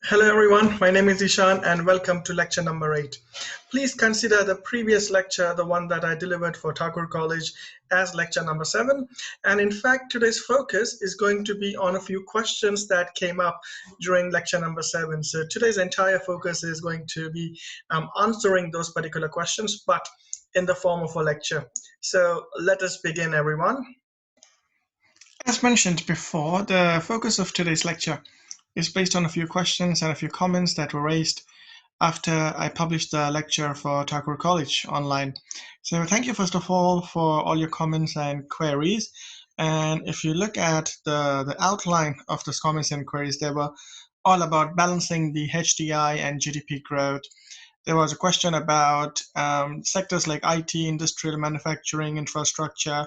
Hello everyone, my name is Ishan and welcome to lecture number 8. Please consider the previous lecture, the one that I delivered for Thakur College, as lecture number 7. And in fact, today's focus is going to be on a few questions that came up during lecture number 7. So today's entire focus is going to be answering those particular questions, but in the form of a lecture. So let us begin, everyone. As mentioned before, the focus of today's lecture is based on a few questions and a few comments that were raised after I published the lecture for Thakur College online. So thank you first of all for all your comments and queries. And if you look at the outline of those comments and queries, they were all about balancing the HDI and GDP growth. There was a question about sectors like IT, industrial manufacturing, infrastructure,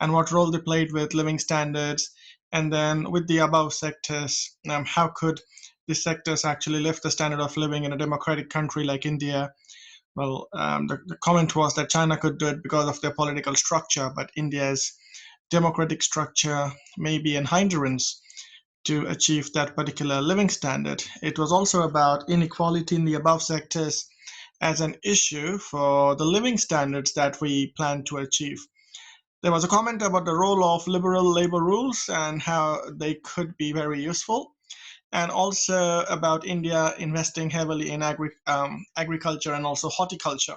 and what role they played with living standards. And then with the above sectors, how could these sectors actually lift the standard of living in a democratic country like India? Well, the comment was that China could do it because of their political structure, but India's democratic structure may be a hindrance to achieve that particular living standard. It was also about inequality in the above sectors as an issue for the living standards that we plan to achieve. There was a comment about the role of liberal labor rules and how they could be very useful, and also about India investing heavily in agriculture and also horticulture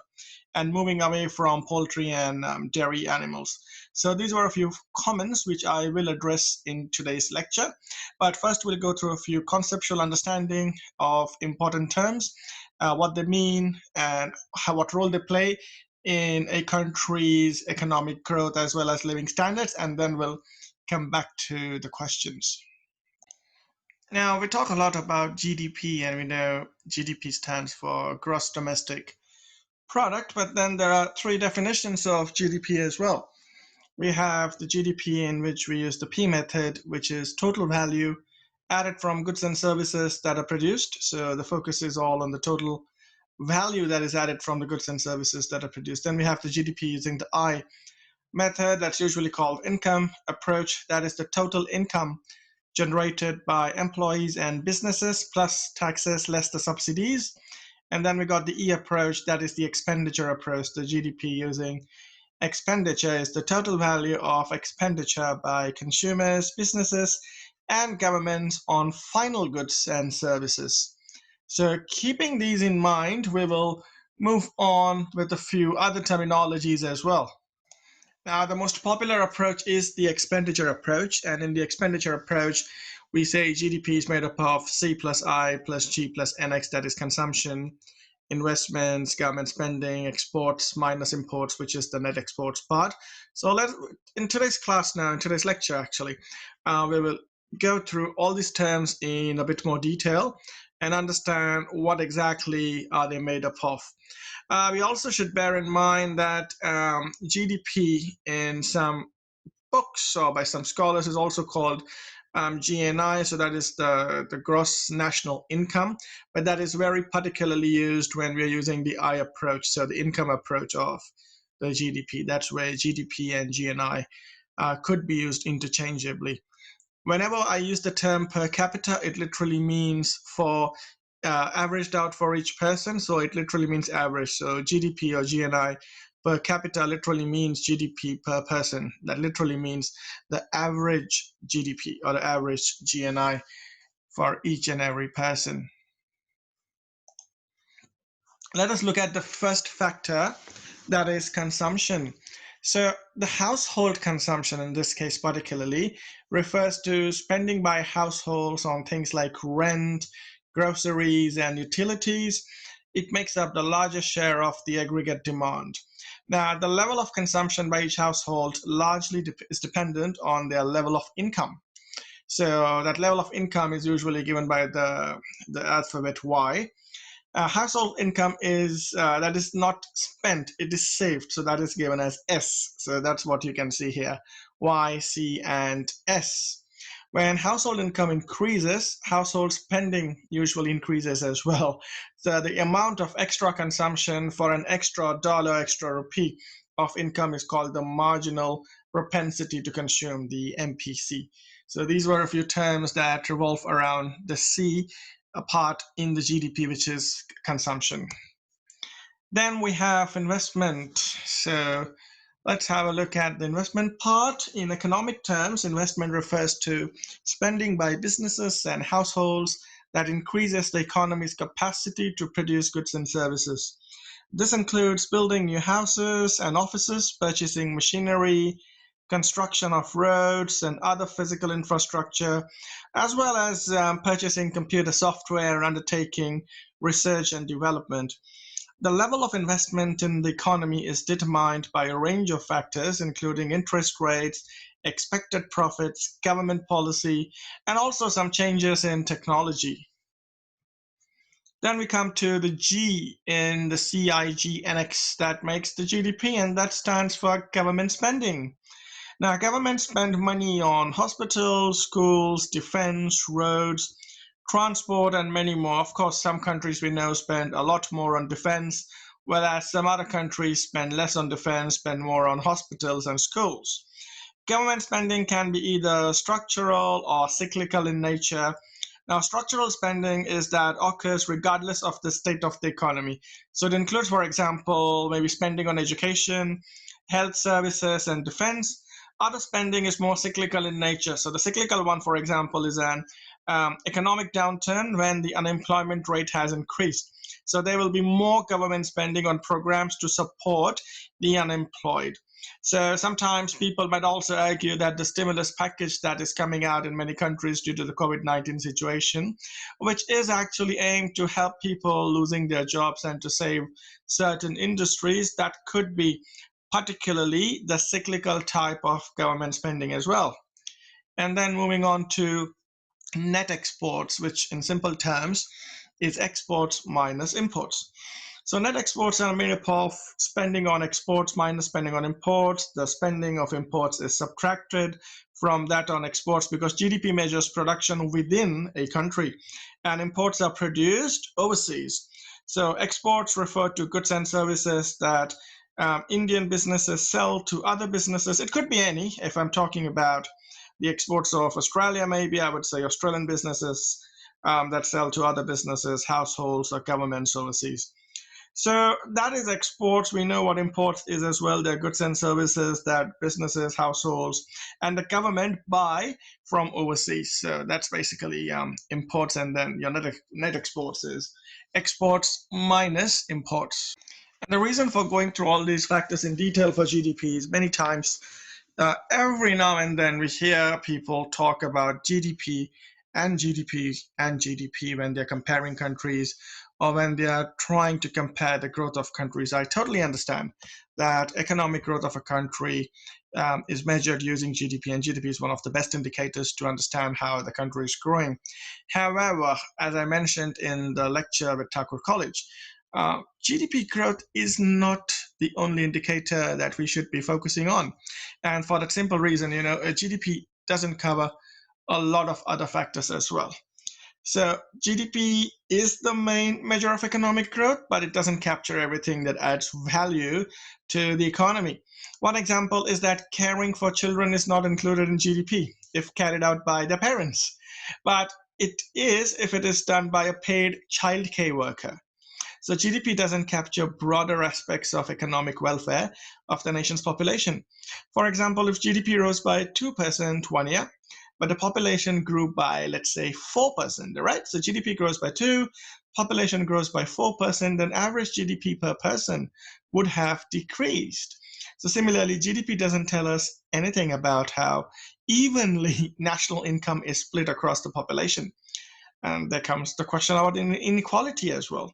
and moving away from poultry and dairy animals. So these were a few comments which I will address in today's lecture. But first we'll go through a few conceptual understanding of important terms, what they mean and what role they play in a country's economic growth as well as living standards, and then we'll come back to the questions. Now, we talk a lot about GDP, and we know GDP stands for gross domestic product, but then there are three definitions of GDP as well. We have the GDP in which we use the P method, which is total value added from goods and services that are produced. So the focus is all on the total value that is added from the goods and services that are produced. Then we have the GDP using the I method, that's usually called income approach. That is the total income generated by employees and businesses plus taxes less the subsidies. And then we got the E approach, that is the expenditure approach. The GDP using expenditure is the total value of expenditure by consumers, businesses, and governments on final goods and services. So keeping these in mind, we will move on with a few other terminologies as well. Now, the most popular approach is the expenditure approach. And in the expenditure approach, we say GDP is made up of C plus I plus G plus NX, that is consumption, investments, government spending, exports minus imports, which is the net exports part. So in today's class now, in today's lecture actually, we will go through all these terms in a bit more detail and understand what exactly are they made up of. We also should bear in mind that GDP in some books or by some scholars is also called GNI, so that is the gross national income, but that is very particularly used when we're using the I approach, so the income approach of the GDP. That's where GDP and GNI could be used interchangeably. Whenever I use the term per capita, it literally means for averaged out for each person. So it literally means average. So GDP or GNI per capita literally means GDP per person. That literally means the average GDP or the average GNI for each and every person. Let us look at the first factor, that is consumption. So the household consumption in this case particularly refers to spending by households on things like rent, groceries, and utilities. It makes up the largest share of the aggregate demand. Now, the level of consumption by each household largely is dependent on their level of income. So that level of income is usually given by the alphabet Y. Household income is that is not spent, it is saved, so that is given as S. So that's what you can see here, Y, C, and S. When household income increases, household spending usually increases as well. So the amount of extra consumption for an extra dollar, extra rupee of income is called the marginal propensity to consume, the MPC. So these were a few terms that revolve around the C a part in the GDP, which is consumption. Then we have investment. So let's have a look at the investment part. In economic terms, investment refers to spending by businesses and households that increases the economy's capacity to produce goods and services. This includes building new houses and offices, purchasing machinery, construction of roads and other physical infrastructure, as well as purchasing computer software and undertaking research and development. The level of investment in the economy is determined by a range of factors, including interest rates, expected profits, government policy, and also some changes in technology. Then we come to the G in the CIGNX that makes the GDP, and that stands for government spending. Now, governments spend money on hospitals, schools, defense, roads, transport, and many more. Of course, some countries we know spend a lot more on defense, whereas some other countries spend less on defense, spend more on hospitals and schools. Government spending can be either structural or cyclical in nature. Now, structural spending is that occurs regardless of the state of the economy. So it includes, for example, maybe spending on education, health services, and defense. Other spending is more cyclical in nature. So the cyclical one, for example, is an economic downturn when the unemployment rate has increased. So there will be more government spending on programs to support the unemployed. So sometimes people might also argue that the stimulus package that is coming out in many countries due to the COVID-19 situation, which is actually aimed to help people losing their jobs and to save certain industries, that could be particularly the cyclical type of government spending as well. And then moving on to net exports, which in simple terms is exports minus imports. So net exports are made up of spending on exports minus spending on imports. The spending of imports is subtracted from that on exports because GDP measures production within a country and imports are produced overseas. So exports refer to goods and services that Indian businesses sell to other businesses. It could be any. If I'm talking about the exports of Australia, maybe I would say Australian businesses that sell to other businesses, households, or governments overseas. So that is exports. We know what imports is as well. They're goods and services that businesses, households, and the government buy from overseas. So that's basically imports, and then your net exports is exports minus imports. And the reason for going through all these factors in detail for GDP is many times, every now and then we hear people talk about GDP and GDP and GDP when they're comparing countries or when they are trying to compare the growth of countries. I totally understand that economic growth of a country is measured using GDP, and GDP is one of the best indicators to understand how the country is growing. However, as I mentioned in the lecture with Thakur College, GDP growth is not the only indicator that we should be focusing on. And for that simple reason, GDP doesn't cover a lot of other factors as well. So GDP is the main measure of economic growth, but it doesn't capture everything that adds value to the economy. One example is that caring for children is not included in GDP if carried out by their parents, but it is if it is done by a paid childcare worker. So GDP doesn't capture broader aspects of economic welfare of the nation's population. For example, if GDP rose by 2% one year, but the population grew by, let's say, 4%, right? So GDP grows by 2, population grows by 4%, then average GDP per person would have decreased. So similarly, GDP doesn't tell us anything about how evenly national income is split across the population. And there comes the question about inequality as well.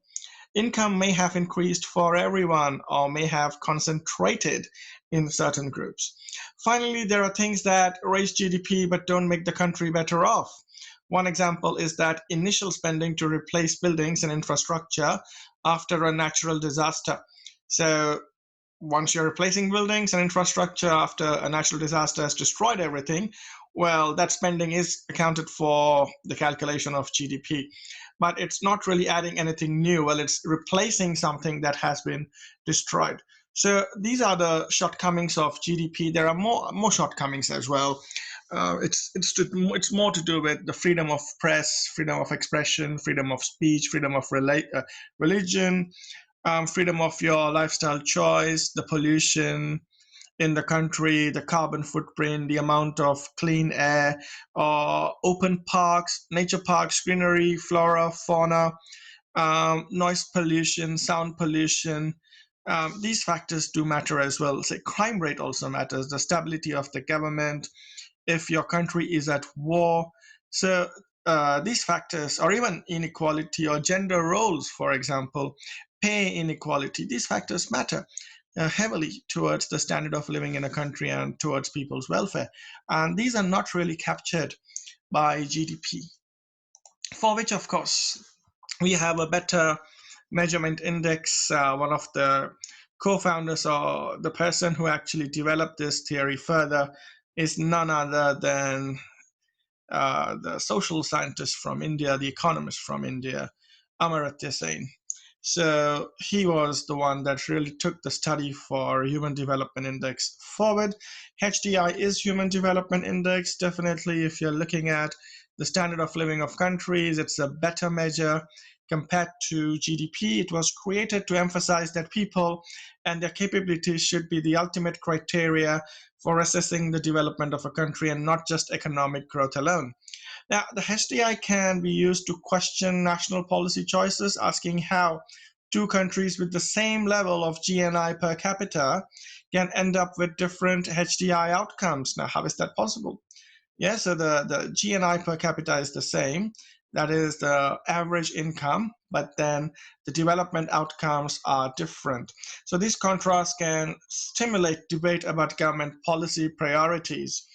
Income may have increased for everyone or may have concentrated in certain groups. Finally, there are things that raise GDP but don't make the country better off. One example is that initial spending to replace buildings and infrastructure after a natural disaster. So once you're replacing buildings and infrastructure after a natural disaster has destroyed everything, well, that spending is accounted for the calculation of GDP. But it's not really adding anything new. Well, it's replacing something that has been destroyed. So these are the shortcomings of GDP. There are more shortcomings as well. It's more to do with the freedom of press, freedom of expression, freedom of speech, freedom of religion, freedom of your lifestyle choice, the pollution in the country, the carbon footprint, the amount of clean air, open parks, nature parks, greenery, flora, fauna, noise pollution, sound pollution. These factors do matter as well. Say crime rate also matters, the stability of the government, if your country is at war. So these factors, or even inequality or gender roles, for example, pay inequality, these factors matter heavily towards the standard of living in a country and towards people's welfare. And these are not really captured by GDP, for which, of course, we have a better measurement index. One of the co-founders, or the person who actually developed this theory further, is none other than the social scientist from India, the economist from India, Amartya Sen. So he was the one that really took the study for Human Development Index forward. HDI is Human Development Index. Definitely, if you're looking at the standard of living of countries, it's a better measure compared to GDP. It was created to emphasize that people and their capabilities should be the ultimate criteria for assessing the development of a country and not just economic growth alone. Now, the HDI can be used to question national policy choices, asking how two countries with the same level of GNI per capita can end up with different HDI outcomes. Now, how is that possible? Yeah, so the GNI per capita is the same. That is the average income, but then the development outcomes are different. So these contrasts can stimulate debate about government policy priorities.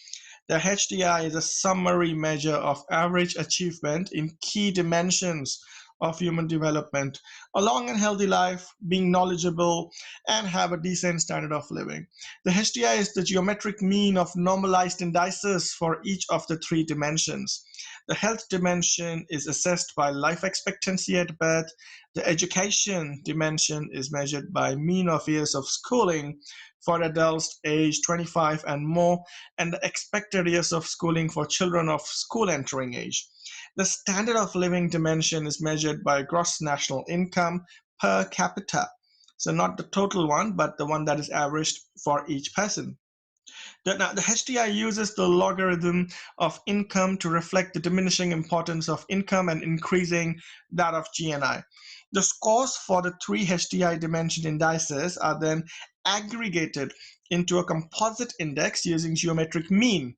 The HDI is a summary measure of average achievement in key dimensions of human development: a long and healthy life, being knowledgeable, and have a decent standard of living. The HDI is the geometric mean of normalized indices for each of the three dimensions. The health dimension is assessed by life expectancy at birth. The education dimension is measured by mean of years of schooling for adults aged 25 and more, and the expected years of schooling for children of school entering age. The standard of living dimension is measured by gross national income per capita. So not the total one, but the one that is averaged for each person. Now, the HDI uses the logarithm of income to reflect the diminishing importance of income and increasing that of GNI. The scores for the three HDI dimension indices are then aggregated into a composite index using geometric mean.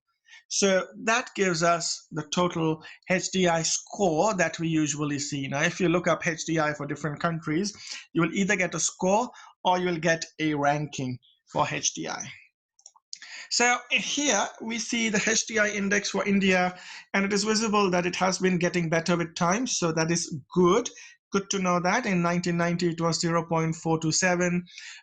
So that gives us the total HDI score that we usually see. Now, if you look up HDI for different countries, you will either get a score or you will get a ranking for HDI. So here we see the HDI index for India, and it is visible that it has been getting better with time. So that is good. Good to know that. In 1990, it was 0.427.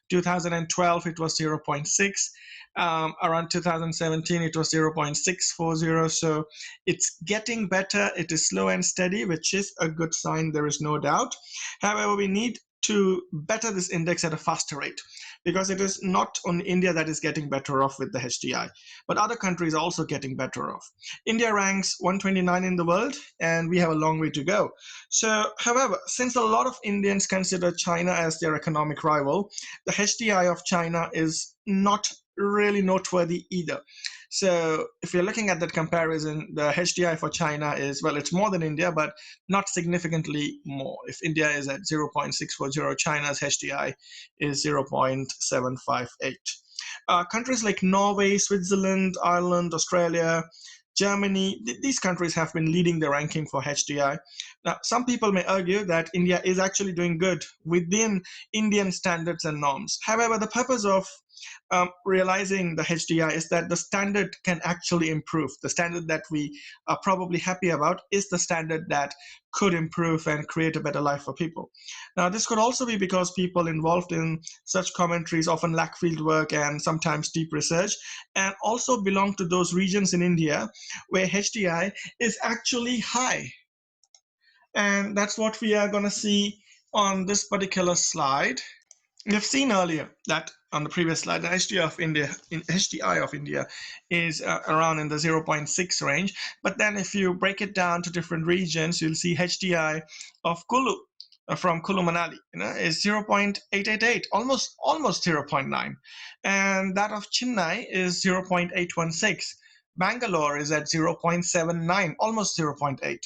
2012, it was 0.6. Around 2017, it was 0.640. So it's getting better. It is slow and steady, which is a good sign. There is no doubt. However, we need to better this index at a faster rate, because it is not only India that is getting better off with the HDI, but other countries are also getting better off. India ranks 129 in the world, and we have a long way to go. So, however, since a lot of Indians consider China as their economic rival, the HDI of China is not really noteworthy either. So if you're looking at that comparison, the HDI for China is, well, it's more than India, but not significantly more. If India is at 0.640, China's HDI is 0.758. Countries like Norway, Switzerland, Ireland, Australia, Germany, these countries have been leading the ranking for HDI. Now, some people may argue that India is actually doing good within Indian standards and norms. However, the purpose of realizing the HDI is that the standard can actually improve. The standard that we are probably happy about is the standard that could improve and create a better life for people. Now, this could also be because people involved in such commentaries often lack field work and sometimes deep research, and also belong to those regions in India where HDI is actually high. And that's what we are going to see on this particular slide. We've seen earlier that on the previous slide, the HDI of India is around in the zero point 0.6 range. But then if you break it down to different regions, you'll see HDI of Kulu from Kulu Manali, is 0.888, almost zero point 0.9, and that of Chennai is 0.816. Bangalore is at 0.79, almost zero point 0.8.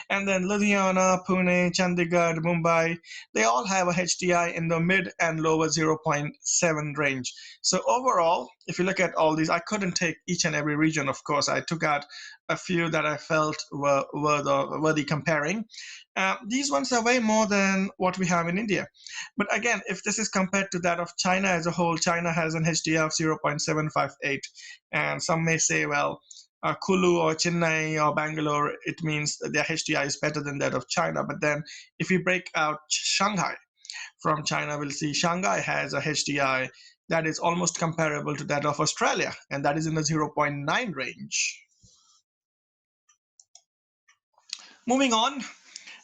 And then Ludhiana, Pune, Chandigarh, Mumbai, they all have a HDI in the mid and lower zero point 0.7 range. So overall, if you look at all these, I couldn't take each and every region, of course. I took out a few that I felt were worthy comparing. These ones are way more than what we have in India. But again, if this is compared to that of China as a whole, China has an HDI of 0.758. And some may say, well, Kulu or Chennai or Bangalore, it means that their HDI is better than that of China. But then if we break out Shanghai from China, we'll see Shanghai has a HDI that is almost comparable to that of Australia, and that is in the 0.9 range. Moving on.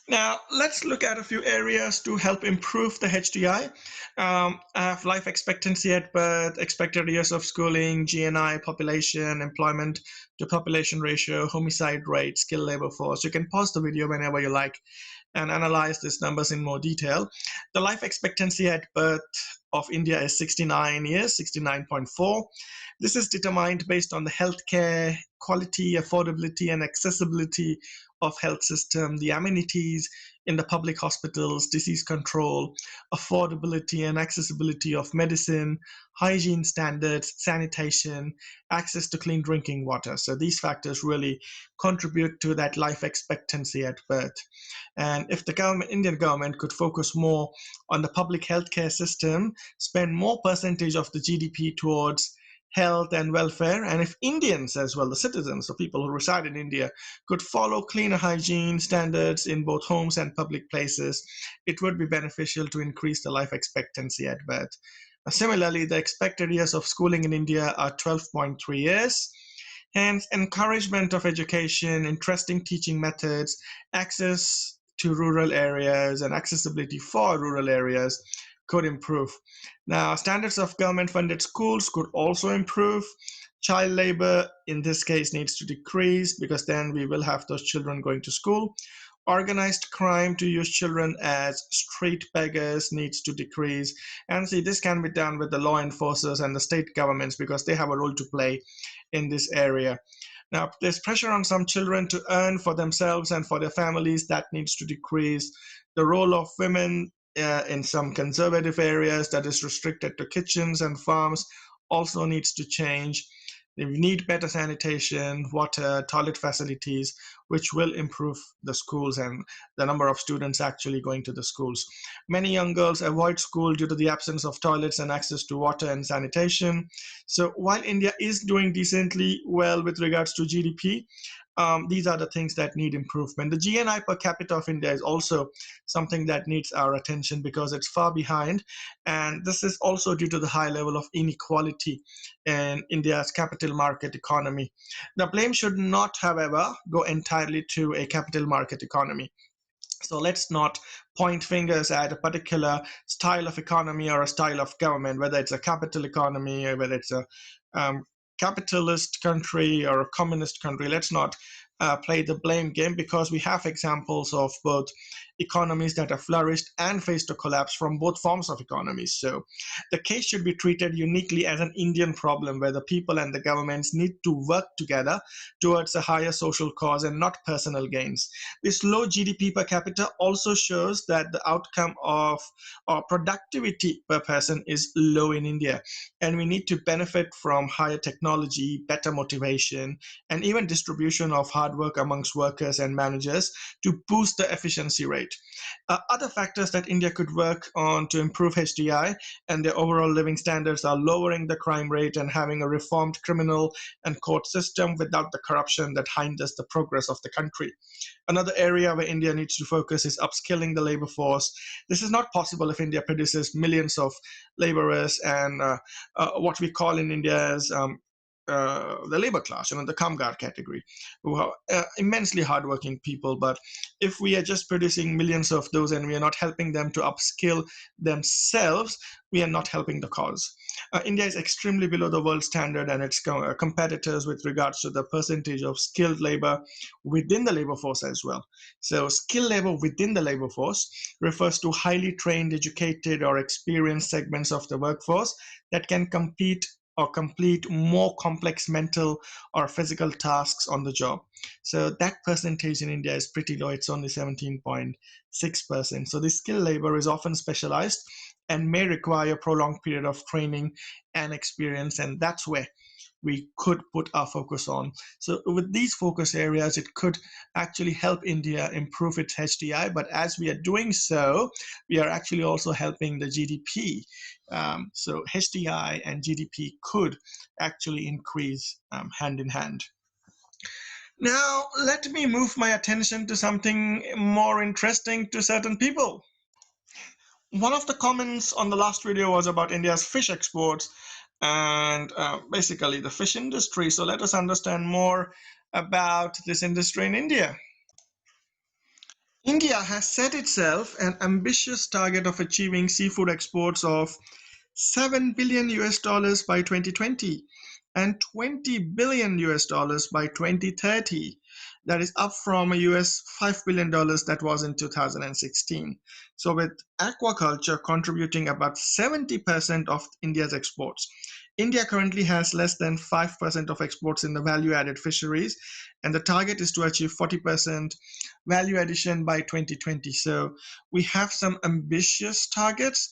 Now, let's look at a few areas to help improve the HDI. I have life expectancy at birth, expected years of schooling, GNI, population, employment to population ratio, homicide rate, skilled labor force. You can pause the video whenever you like and analyze these numbers in more detail. The life expectancy at birth of India is 69 years, 69.4. This is determined based on the healthcare quality, affordability, and accessibility of health system, the amenities in the public hospitals, disease control, affordability and accessibility of medicine, hygiene standards, sanitation, access to clean drinking water. So these factors really contribute to that life expectancy at birth. And if the Indian government could focus more on the public healthcare system, spend more percentage of the GDP towards health and welfare, and if Indians as well, the citizens, the people who reside in India, could follow cleaner hygiene standards in both homes and public places, it would be beneficial to increase the life expectancy at birth. Similarly, the expected years of schooling in India are 12.3 years. Hence, encouragement of education, interesting teaching methods, access to rural areas, and accessibility for rural areas could improve. Now, standards of government-funded schools could also improve. Child labor, in this case, needs to decrease because then we will have those children going to school. Organized crime to use children as street beggars needs to decrease. And see, this can be done with the law enforcers and the state governments because they have a role to play in this area. Now, there's pressure on some children to earn for themselves and for their families. That needs to decrease. The role of women in some conservative areas that is restricted to kitchens and farms also needs to change. We need better sanitation, water, toilet facilities, which will improve the schools and the number of students actually going to the schools. Many young girls avoid school due to the absence of toilets and access to water and sanitation. So while India is doing decently well with regards to GDP, these are the things that need improvement. The GNI per capita of India is also something that needs our attention because it's far behind. And this is also due to the high level of inequality in India's capital market economy. The blame should not, however, go entirely to a capital market economy. So let's not point fingers at a particular style of economy or a style of government, whether it's a capital economy or whether it's a capitalist country or a communist country. Let's not play the blame game because we have examples of both economies that have flourished and faced a collapse from both forms of economies. So the case should be treated uniquely as an Indian problem where the people and the governments need to work together towards a higher social cause and not personal gains. This low GDP per capita also shows that the outcome of productivity per person is low in India, and we need to benefit from higher technology, better motivation, and even distribution of hard work amongst workers and managers to boost the efficiency rate. Other factors that India could work on to improve HDI and their overall living standards are lowering the crime rate and having a reformed criminal and court system without the corruption that hinders the progress of the country. Another area where India needs to focus is upskilling the labor force. This is not possible if India produces millions of laborers and what we call in India as the labor class, the Kamgar category, who are immensely hardworking people. But if we are just producing millions of those and we are not helping them to upskill themselves, we are not helping the cause. India is extremely below the world standard and its competitors with regards to the percentage of skilled labor within the labor force as well. So skilled labor within the labor force refers to highly trained, educated, or experienced segments of the workforce that can compete or complete more complex mental or physical tasks on the job. So that percentage in India is pretty low. It's only 17.6%. So the skilled labor is often specialized and may require a prolonged period of training and experience, and that's where we could put our focus on. So with these focus areas, it could actually help India improve its HDI, but as we are doing so, we are actually also helping the GDP. So HDI and GDP could actually increase hand in hand. Now, let me move my attention to something more interesting to certain people. One of the comments on the last video was about India's fish exports and basically the fish industry. So let us understand more about this industry in India. India has set itself an ambitious target of achieving seafood exports of $7 billion by 2020 and $20 billion by 2030. That is up from a $5 billion that was in 2016. So with aquaculture contributing about 70% of India's exports, India currently has less than 5% of exports in the value-added fisheries, and the target is to achieve 40% value addition by 2020. So we have some ambitious targets.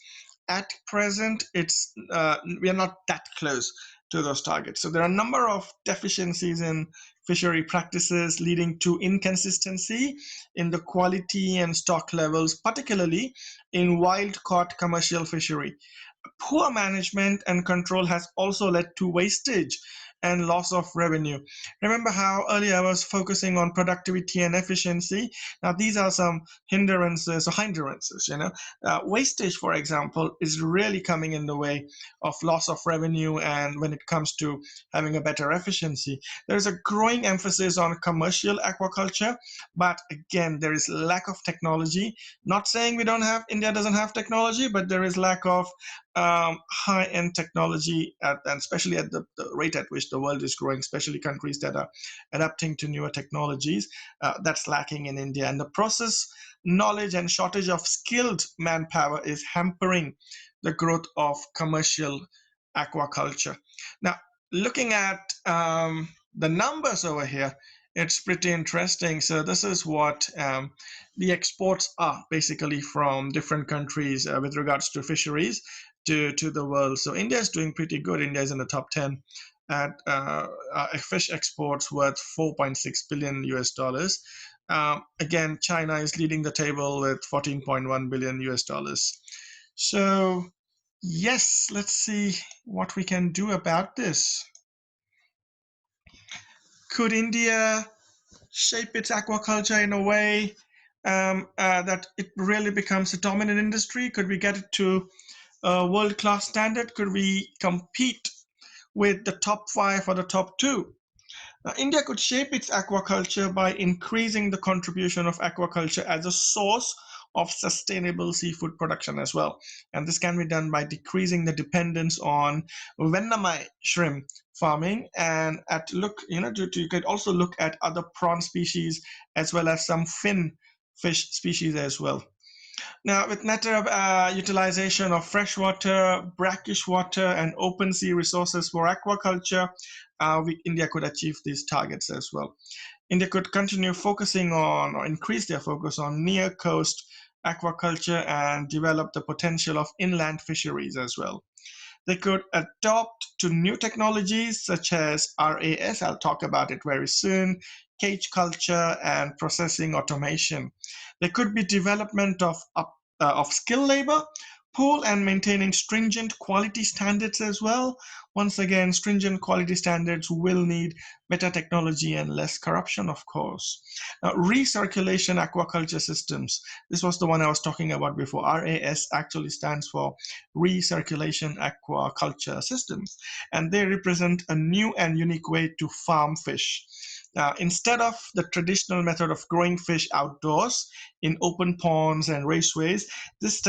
At present, we are not that close to those targets. So there are a number of deficiencies in fishery practices leading to inconsistency in the quality and stock levels, particularly in wild-caught commercial fishery. Poor management and control has also led to wastage and loss of revenue. Remember how earlier I was focusing on productivity and efficiency? Now these are some hindrances. Wastage, for example, is really coming in the way of loss of revenue, and when it comes to having a better efficiency. There is a growing emphasis on commercial aquaculture, but again, there is lack of technology. Not saying India doesn't have technology, but there is lack of high-end technology, and especially at the rate at which the world is growing, especially countries that are adapting to newer technologies, that's lacking in India. And the process knowledge and shortage of skilled manpower is hampering the growth of commercial aquaculture. Now, looking at the numbers over here, it's pretty interesting. So this is what the exports are basically from different countries with regards to fisheries to the world. So India is doing pretty good. India is in the top 10 at fish exports worth 4.6 billion US dollars. Again, China is leading the table with 14.1 billion US dollars. So yes, let's see what we can do about this. Could India shape its aquaculture in a way that it really becomes a dominant industry? Could we get it to a world-class standard? Could we compete with the top 5 or the top 2? India could shape its aquaculture by increasing the contribution of aquaculture as a source of sustainable seafood production as well. And this can be done by decreasing the dependence on Vennamai shrimp farming, and you could also look at other prawn species as well as some fin fish species as well. Now, with better utilization of freshwater, brackish water, and open sea resources for aquaculture, India could achieve these targets as well. India could continue focusing on or increase their focus on near coast aquaculture and develop the potential of inland fisheries as well. They could adopt to new technologies such as RAS, I'll talk about it very soon, cage culture, and processing automation. There could be development of skill labor Pool and maintaining stringent quality standards as well. Once again, stringent quality standards will need better technology and less corruption, of course. Now, recirculation aquaculture systems. This was the one I was talking about before. RAS actually stands for recirculation aquaculture systems, and they represent a new and unique way to farm fish. Instead of the traditional method of growing fish outdoors in open ponds and raceways, this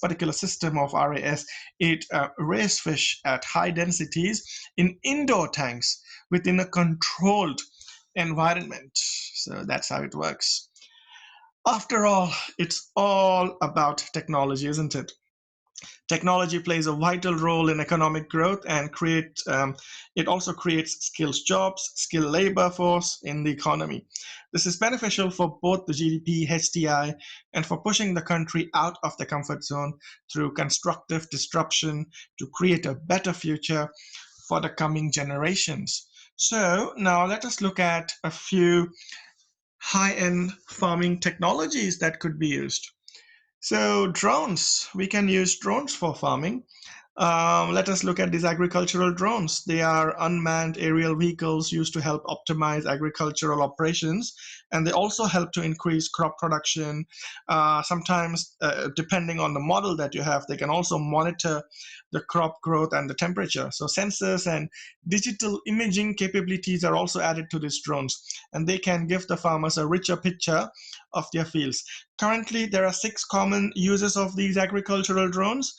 particular system of RAS, it rears fish at high densities in indoor tanks within a controlled environment. So that's how it works. After all, it's all about technology, isn't it? Technology plays a vital role in economic growth and it also creates skills jobs, skilled labor force in the economy. This is beneficial for both the GDP, HDI, and for pushing the country out of the comfort zone through constructive disruption to create a better future for the coming generations. So now let us look at a few high-end farming technologies that could be used. So drones, we can use drones for farming. Let us look at these agricultural drones. They are unmanned aerial vehicles used to help optimize agricultural operations, and they also help to increase crop production. Sometimes, depending on the model that you have, they can also monitor the crop growth and the temperature. So sensors and digital imaging capabilities are also added to these drones, and they can give the farmers a richer picture of their fields. Currently, there are 6 common uses of these agricultural drones,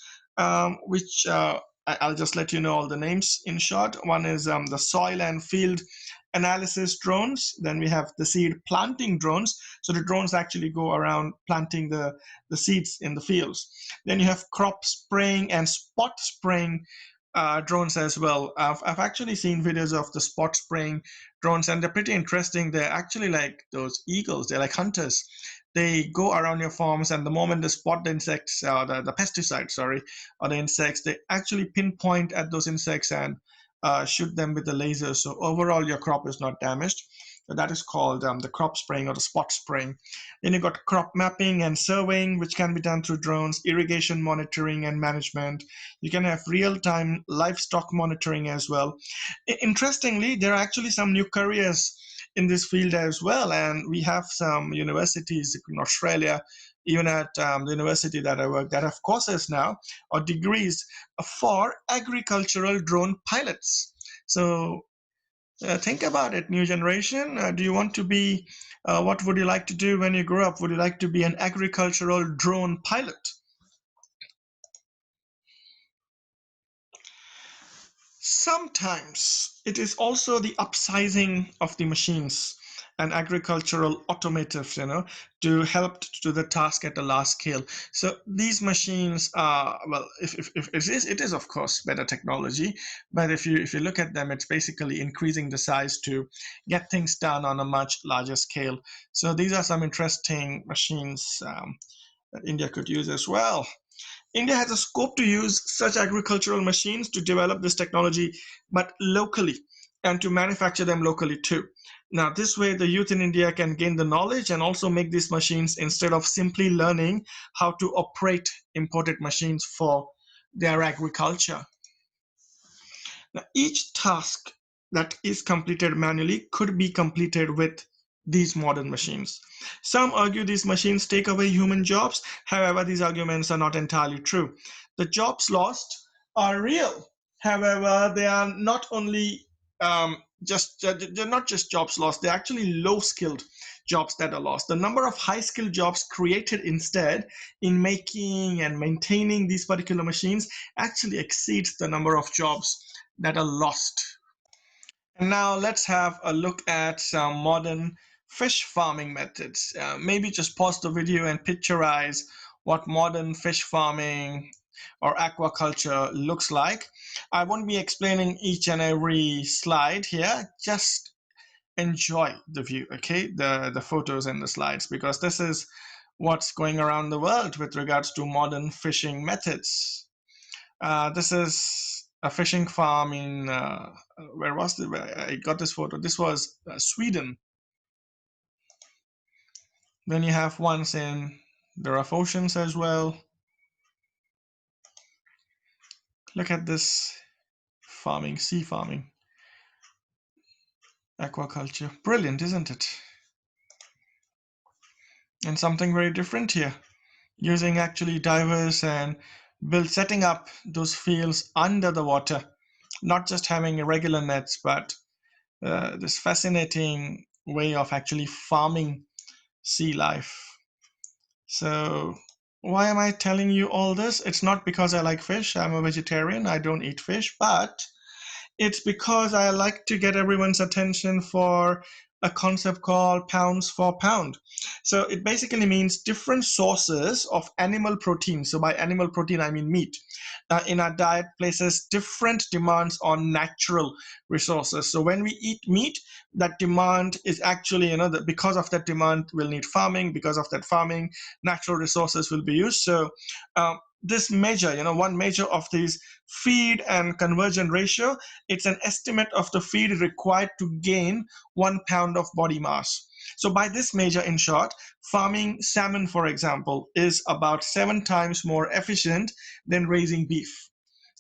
which I'll just let you know all the names in short. One is the soil and field analysis drones. Then we have the seed planting drones. So the drones actually go around planting the seeds in the fields. Then you have crop spraying and spot spraying drones as well. I've actually seen videos of the spot spraying drones, and they're pretty interesting. They're actually like those eagles. They're like hunters. They go around your farms, and the moment they spot the insects, the pesticides, sorry, or the insects, they actually pinpoint at those insects and shoot them with the laser. So overall, your crop is not damaged. So that is called the crop spraying or the spot spraying. Then you got crop mapping and surveying, which can be done through drones, irrigation monitoring and management. You can have real-time livestock monitoring as well. Interestingly, there are actually some new careers in this field as well, and we have some universities in Australia, even at the university that I work, that have courses now or degrees for agricultural drone pilots. So think about it, new generation. Do you want to be, what would you like to do when you grow up? Would you like to be an agricultural drone pilot? Sometimes it is also the upsizing of the machines and agricultural automatives, to help to do the task at a large scale. So these machines are, well, if it is of course better technology, but if you look at them, it's basically increasing the size to get things done on a much larger scale. So these are some interesting machines that India could use as well. India has a scope to use such agricultural machines to develop this technology, but locally, and to manufacture them locally too. Now, this way, the youth in India can gain the knowledge and also make these machines instead of simply learning how to operate imported machines for their agriculture. Now, each task that is completed manually could be completed with these modern machines. Some argue these machines take away human jobs. However, these arguments are not entirely true. The jobs lost are real. However, they are not only they're not just jobs lost, they're actually low-skilled jobs that are lost. The number of high-skilled jobs created instead in making and maintaining these particular machines actually exceeds the number of jobs that are lost. And now let's have a look at some modern fish farming methods. Maybe just pause the video and picturize what modern fish farming or aquaculture looks like. I won't be explaining each and every slide here. Just enjoy the view, okay? The photos and the slides, because this is what's going around the world with regards to modern fishing methods. This is a fishing farm in where was it? Where I got this photo. This was Sweden. Then you have ones in the rough oceans as well. Look at this farming, sea farming, aquaculture. Brilliant, isn't it? And something very different here, using actually divers and setting up those fields under the water, not just having irregular nets, but this fascinating way of actually farming sea life. So why am I telling you all this? It's not because I like fish. I'm a vegetarian. I don't eat fish, but it's because I like to get everyone's attention for a concept called pounds for pound. So it basically means different sources of animal protein. So by animal protein, I mean meat. In our diet places different demands on natural resources. So when we eat meat, that demand is actually, because of that demand, we'll need farming. Because of that farming, natural resources will be used. So this measure, one measure of these feed and conversion ratio, it's an estimate of the feed required to gain 1 pound of body mass. So by this measure, in short, farming salmon, for example, is about 7 times more efficient than raising beef.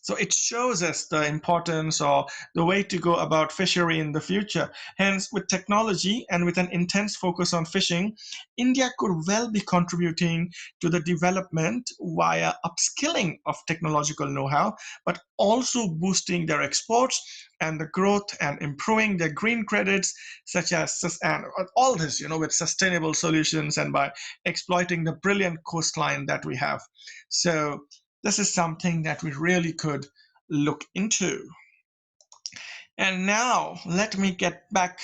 So it shows us the importance or the way to go about fishery in the future. Hence, with technology and with an intense focus on fishing, India could well be contributing to the development via upskilling of technological know-how, but also boosting their exports and the growth and improving their green credits, such as and all this, with sustainable solutions and by exploiting the brilliant coastline that we have. So this is something that we really could look into. And now let me get back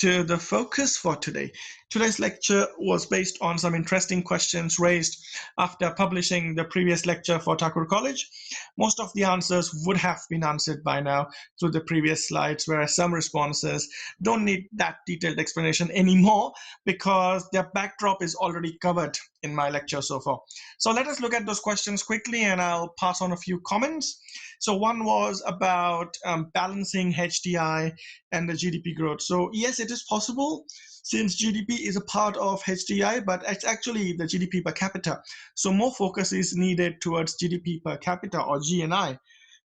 to the focus for today. Today's lecture was based on some interesting questions raised after publishing the previous lecture for Thakur College. Most of the answers would have been answered by now through the previous slides, whereas some responses don't need that detailed explanation anymore because their backdrop is already covered in my lecture so far. So let us look at those questions quickly and I'll pass on a few comments. So one was about balancing HDI and the GDP growth. So yes, it is possible since GDP is a part of HDI, but it's actually the GDP per capita. So more focus is needed towards GDP per capita or GNI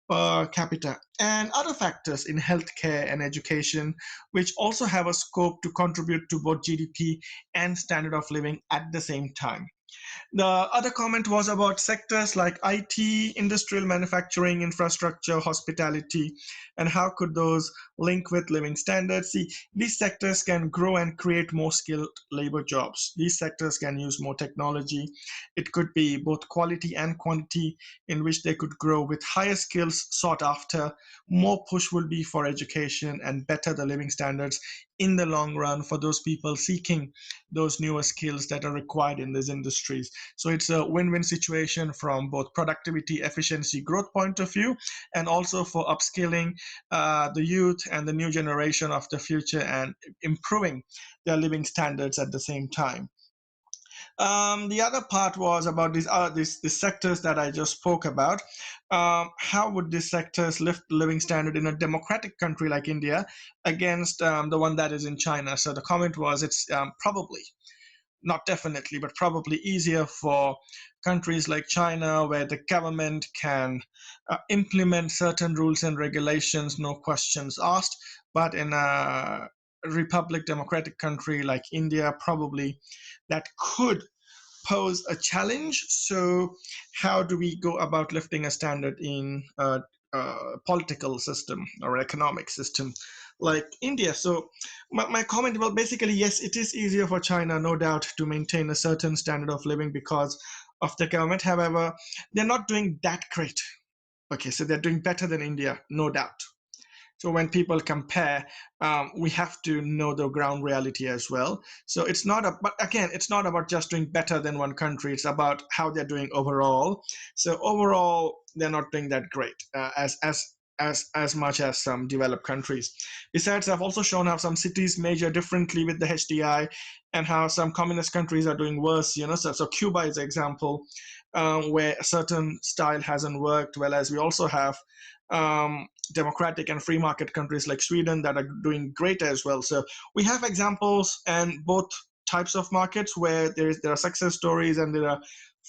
per capita and other factors in healthcare and education, which also have a scope to contribute to both GDP and standard of living at the same time. The other comment was about sectors like IT, industrial manufacturing, infrastructure, hospitality, and how could those link with living standards. See, these sectors can grow and create more skilled labor jobs. These sectors can use more technology. It could be both quality and quantity in which they could grow with higher skills sought after. More push will be for education and better the living standards in the long run for those people seeking those newer skills that are required in these industries. So it's a win-win situation from both productivity, efficiency, growth point of view, and also for upskilling the youth and the new generation of the future and improving their living standards at the same time. The other part was about these sectors that I just spoke about. How would these sectors lift the living standard in a democratic country like India against the one that is in China? So the comment was it's probably, not definitely, but probably easier for countries like China, where the government can implement certain rules and regulations, no questions asked. But in a republic, democratic country like India, probably that could pose a challenge. So, how do we go about lifting a standard in a political system or economic system like India? So, my comment, well, basically, yes, it is easier for China, no doubt, to maintain a certain standard of living because of the government. However, they're not doing that great. Okay, so they're doing better than India, no doubt. So when people compare, we have to know the ground reality as well. So it's not but again, it's not about just doing better than one country. It's about how they're doing overall. So overall, they're not doing that great as much as some developed countries. Besides, I've also shown how some cities measure differently with the HDI and how some communist countries are doing worse. So Cuba is an example where a certain style hasn't worked well, as we also have democratic and free market countries like Sweden that are doing great as well. So we have examples and both types of markets where there are success stories and there are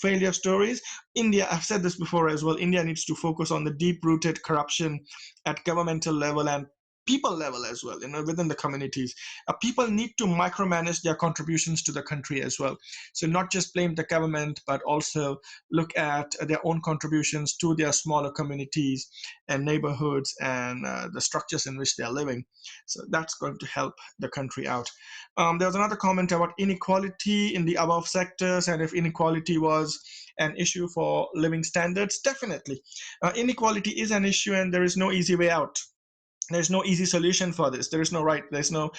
failure stories. India, I've said this before as well, India needs to focus on the deep-rooted corruption at governmental level and people level as well, within the communities. People need to micromanage their contributions to the country as well. So not just blame the government, but also look at their own contributions to their smaller communities and neighborhoods and the structures in which they are living. So that's going to help the country out. There was another comment about inequality in the above sectors, and if inequality was an issue for living standards, definitely. Inequality is an issue, and there is no easy way out. There's no easy solution for this. There's no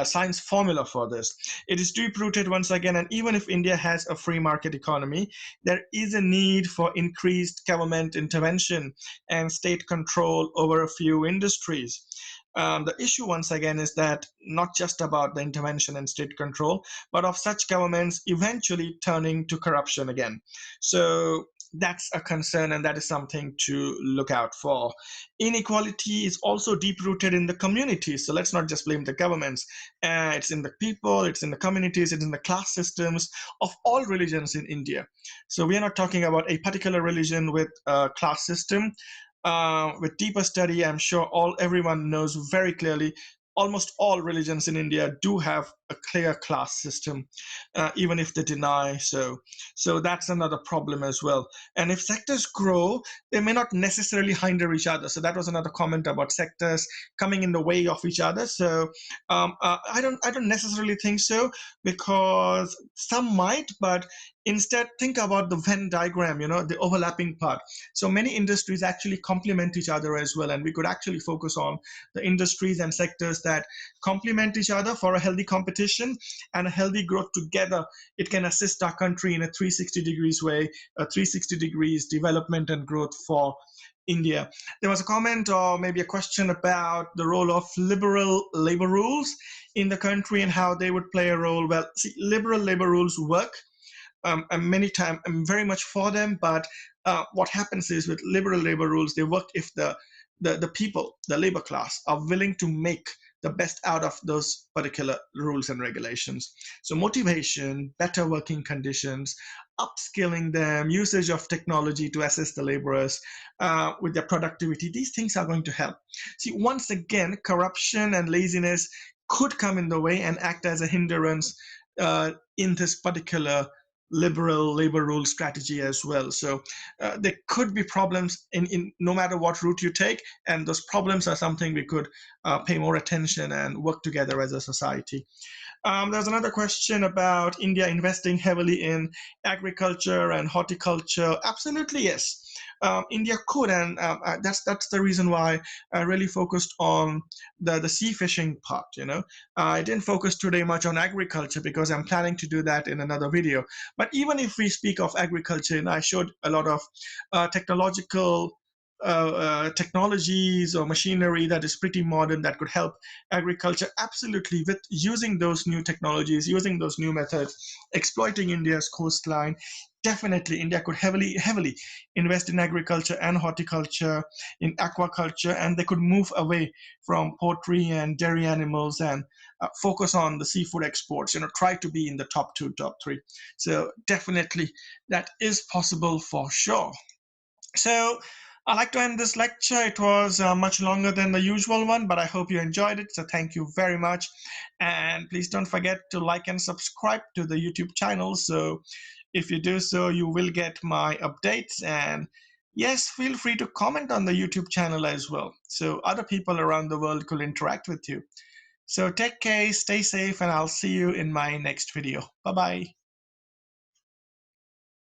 science formula for this. It is deep rooted once again, and even if India has a free market economy, there is a need for increased government intervention and state control over a few industries. The issue once again is that not just about the intervention and state control, but of such governments eventually turning to corruption again. So that's a concern, and that is something to look out for. Inequality is also deep rooted in the communities. So let's not just blame the governments. It's in the people, it's in the communities, it's in the class systems of all religions in India. So we are not talking about a particular religion with a class system. With deeper study, I'm sure everyone knows very clearly almost all religions in India do have a clear class system, even if they deny so. So that's another problem as well. And if sectors grow, they may not necessarily hinder each other. So that was another comment about sectors coming in the way of each other. So I don't necessarily think so, because some might, but instead think about the Venn diagram, the overlapping part. So many industries actually complement each other as well, and we could actually focus on the industries and sectors that complement each other for a healthy competition and a healthy growth together. It can assist our country in a 360 degrees way, a 360 degrees development and growth for India. There was a comment or maybe a question about the role of liberal labor rules in the country and how they would play a role. Well, see, liberal labor rules work. And many times I'm very much for them, but what happens is with liberal labor rules, they work if the people, the labor class, are willing to make the best out of those particular rules and regulations. So motivation, better working conditions, upskilling them, usage of technology to assist the laborers with their productivity, these things are going to help. See, once again, corruption and laziness could come in the way and act as a hindrance in this particular liberal labor rule strategy as well. So there could be problems in no matter what route you take, and those problems are something we could pay more attention and work together as a society. There's another question about India investing heavily in agriculture and horticulture. Absolutely, yes. India could, and that's the reason why I really focused on the sea fishing part. I didn't focus today much on agriculture because I'm planning to do that in another video. But even if we speak of agriculture, and I showed a lot of technologies or machinery that is pretty modern that could help agriculture. Absolutely, with using those new technologies, using those new methods, exploiting India's coastline, definitely India could heavily invest in agriculture and horticulture, in aquaculture, and they could move away from poultry and dairy animals and focus on the seafood exports, try to be in the top 2, top 3. So definitely that is possible for sure. So I'd like to end this lecture. It was much longer than the usual one, but I hope you enjoyed it. So thank you very much. And please don't forget to like and subscribe to the YouTube channel. So if you do so, you will get my updates. And yes, feel free to comment on the YouTube channel as well, so other people around the world could interact with you. So take care, stay safe, and I'll see you in my next video. Bye-bye.